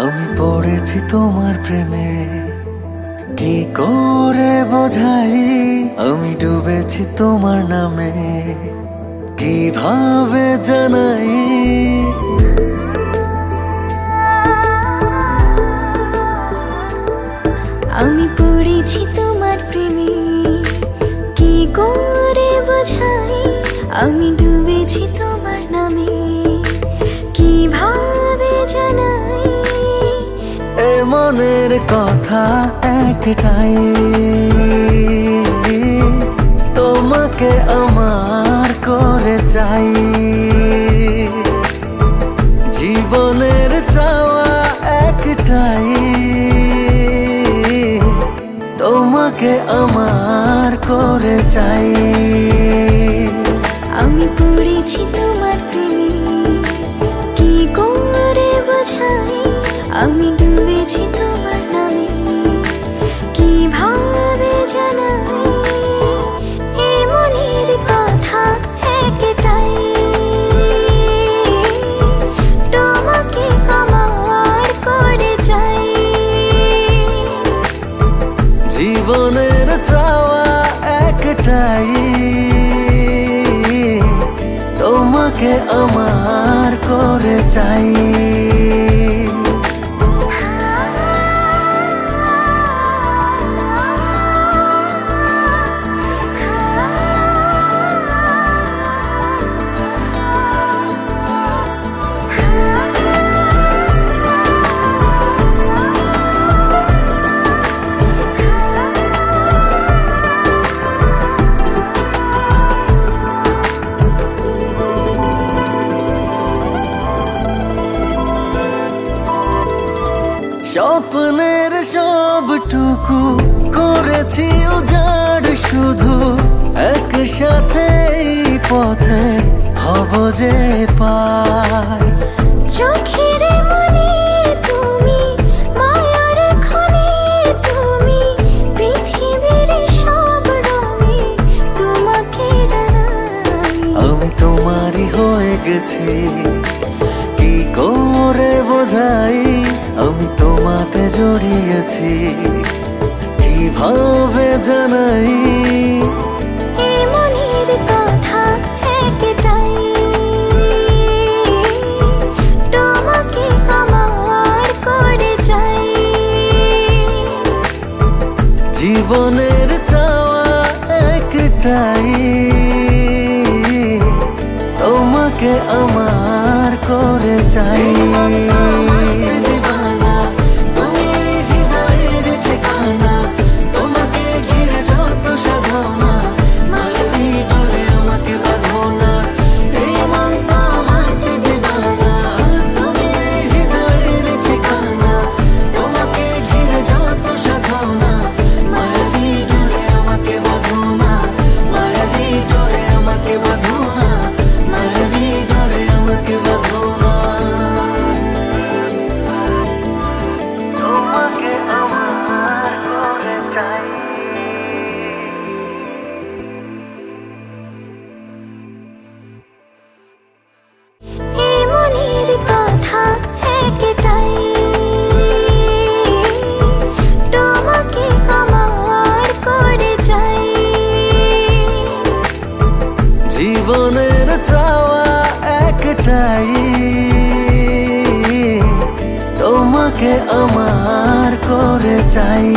আমি পড়েছি তোমার প্রেমে, কি করে বোঝাই? আমি ডুবেছি তোমার নামে, কিভাবে জানাই? আমি পড়েছি তোমার প্রেমে, কি করে বোঝাই? আমি ডুবেছি তোমার নামে, কিভাবে জানাই? এ মনের কথা একটাই, তোমাকে আমার করে চাই। জীবনের চাওয়া একটাই, তোমাকে আমার করে চাই। আমি পড়েছি তোমার প্রেমে, কি করে বোঝাই? আমি ডুবেছি তোমার নামে, কিভাবে জানাই? এই মনের কথা একটাই, তোমাকে আমার করে চাই। জীবনের চাওয়া একটাই, তোমাকে আমার করে চাই। স্বপ্নের সবটুকু করেছি উজাড়, শুধু একসাথে পথে হব যে পার। চোখের মনে তুমি, মায়ার খনি তুমি, পৃথিবীর সব রঙে তোমাকে ডানাই। আমি তোমারই হয়ে গেছি, কি করে বোঝাই? আমি তোমাতে জড়িয়েছি, কিভাবে জানাই? এই মনের কথা একটাই, তোমাকে আমার করে চাই। জীবনের চাওয়া একটাই, তোমাকে আমার করে চাই। এই মনের কথা একটাই, তোমাকে আমার করে চাই। জীবনের চাওয়া একটাই, তোমাকে আমার করে চাই।